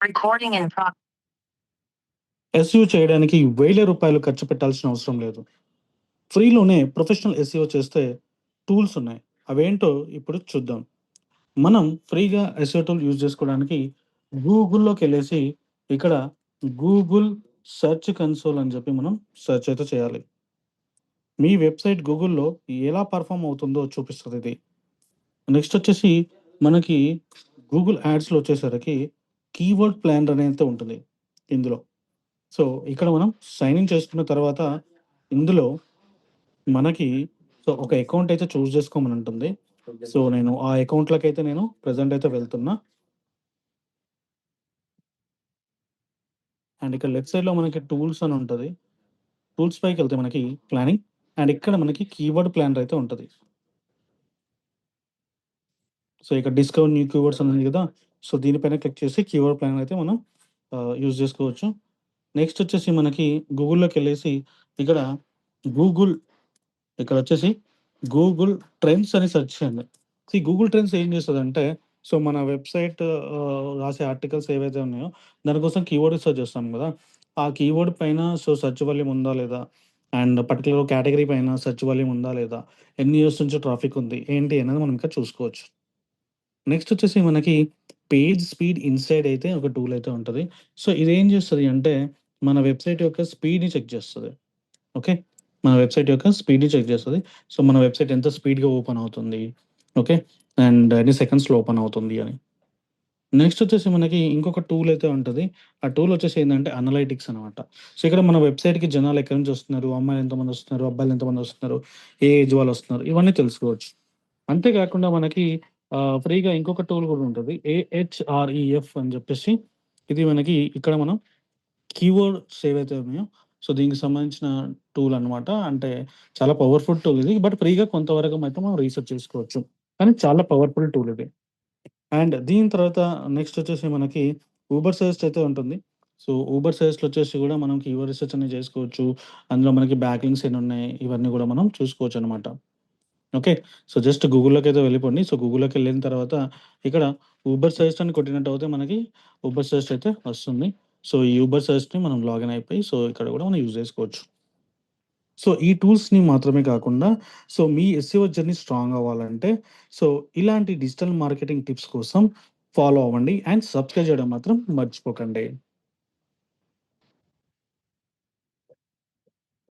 Recording in SEO చేయడానికి ₹1000 ఖర్చు పెట్టాల్సిన అవసరం లేదు. ఫ్రీలోనే ప్రొఫెషనల్ ఎస్ఈఓ చేస్తే టూల్స్ ఉన్నాయి. అవేంటో ఇప్పుడు చూద్దాం. మనం ఫ్రీగా ఎస్ఈఓ టూల్ యూజ్ చేసుకోవడానికి గూగుల్‌లోకెళ్ళేసి ఇక్కడ గూగుల్ సెర్చ్ కన్సోల్ అని చెప్పి మనం సెర్చ్ అయితే చేయాలి. మీ వెబ్‌సైట్ గూగుల్‌లో ఎలా పెర్ఫార్మ్ అవుతుందో చూపిస్తదిది. నెక్స్ట్ వచ్చేసి మనకి గూగుల్ యాడ్స్‌లో వచ్చేసరికి కీవర్డ్ ప్లానర్ అనేది ఉంటుంది ఇందులో. సో, ఇక్కడ మనం సైన్ ఇన్ చేసుకున్న తర్వాత ఇందులో మనకి ఒక అకౌంట్ అయితే చూజ్ చేసుకోమని ఉంటుంది. సో, నేను ఆ అకౌంట్‌లోకైతే నేను ప్రెజెంట్ అయితే వెళ్తున్నా. అండ్ ఇక్కడ లెఫ్ట్ సైడ్‌లో మనకి టూల్స్ అని ఉంటది. టూల్స్ పైకెళ్తే మనకి ప్లానింగ్ అండ్ ఇక్కడ మనకి కీవర్డ్ ప్లానర్ అయితే ఉంటది. సో, ఇక్కడ డిస్కవర్ న్యూ కీవర్డ్స్ అని ఉంది కదా! సో, దీనిపైన క్లిక్ చేసి కీవర్డ్ ప్లానర్ అయితే మనం యూజ్ చేసుకోవచ్చు. నెక్స్ట్ వచ్చేసి మనకి గూగుల్‌లోకెళ్ళేసి ఇక్కడ గూగుల్ ఇక్కడొచ్చేసి గూగుల్ ట్రెండ్స్ అని సెర్చ్ చేయండి. గూగుల్ ట్రెండ్స్ ఏం చేస్తదంటే, సో, మన వెబ్‌సైట్ రాసే ఆర్టికల్స్ ఏవైతే ఉన్నాయో, దానికోసం కీవర్డ్ సెర్చ్ చేస్తాం గదా! ఆ కీవర్డ్ పైన సెర్చ్ వాల్యూమ్ ఉందా లేదా? అండ్ పర్టిక్యులర్ కేటగరీ పైన సెర్చ్ వాల్యూమ్ ఉందా లేదా? ఎన్ని ఇయర్స్ నుంచి ట్రాఫిక్ ఉంది? ఏంటి అనేది మనం ఇంకా చూసుకోవచ్చు. నెక్స్ట్ వచ్చేసి మనకి పేజ్ స్పీడ్ ఇన్సైడ్ అయితే ఒక టూల్ అయితే ఉంటది. సో, ఇదేం చేస్తది అంటే, మన వెబ్‌సైట్ యొక్క స్పీడ్‌ని చెక్ చేస్తది. ఓకే. మన వెబ్‌సైట్ యొక్క స్పీడ్‌ని చెక్ చేస్తది. సో, మన వెబ్‌సైట్ ఎంత స్పీడ్‌గా ఓపెన్ అవుతుంది. ఓకే. అండ్ ఎన్ని సెకండ్స్‌లో ఓపెన్ అవుతుంది అని. నెక్స్ట్ వచ్చేసి మనకి ఇంకొక టూల్ అయితే ఉంటది. ఆ టూల్ వచ్చేసి ఏందంటే అనలైటిక్స్ అనమాట. సో, ఇక్కడ మన వెబ్‌సైట్‌కి జనాలు ఎక్కడి నుంచి వస్తున్నారు, అమ్మాయిలు ఎంతమంది వస్తున్నారు, అబ్బాయిలు ఎంతమంది వస్తున్నారు, ఏ ఏజ్ వాళ్ళు వస్తున్నారు, ఇవన్నీ తెలుసుకోవచ్చు. అంతే కాకుండా మనకి ఫ్రీగా ఇంకొక టూల్ కూడా ఉంటది. ఏహెచ్ఆర్‌ఈఎఫ్ అని చెప్పేసి ఇది మనకి ఇక్కడ మనం కీవర్డ్స్ ఏవైతే ఉన్నాయో, సో, దీనికి సంబంధించిన టూల్ అనమాట. అంటే చాలా పవర్‌ఫుల్ టూల్ ఇది. బట్ ఫ్రీగా కొంతవరకు అయితే మనం రీసెర్చ్ చేసుకోవచ్చు. కానీ చాలా పవర్‌ఫుల్ టూల్ ఇది. అండ్ దీని తర్వాత నెక్స్ట్ వచ్చేసి మనకి ఊబర్ సజెస్ట్ అయితే ఉంటుంది. సో, ఊబర్ సజెస్ట్‌లో వచ్చేసి కూడా మనం కీవర్డ్ రీసెర్చ్ అనేది చేసుకోవచ్చు. అందులో మనకి బ్యాక్ లింక్స్ ఎన్నున్నాయి, ఇవన్నీ కూడా మనం చూసుకోవచ్చనమాట. ఓకే. సో, జస్ట్ గూగుల్‌లోకైతే వెళ్ళిపోండి. సో, గూగుల్‌లోకెళ్ళిన తర్వాత ఇక్కడ ఊబర్ సజెస్ట్ అని కొట్టినట్టయితే మనకి ఊబర్ సజెస్ట్ అయితే వస్తుంది. సో, ఈ ఊబర్ సజెస్ట్‌ని మనం లాగిన్ అయిపోయి సో, ఇక్కడ కూడా మనం యూజ్ చేసుకోవచ్చు. సో, ఈ టూల్స్‌ని మాత్రమే కాకుండా సో, మీ ఎస్‌ఈఓ జర్నీ స్ట్రాంగ్ అవ్వాలంటే సో, ఇలాంటి డిజిటల్ మార్కెటింగ్ టిప్స్ కోసం ఫాలో అవ్వండి. అండ్ సబ్స్క్రైబ్ చేయడం మాత్రం మర్చిపోకండి.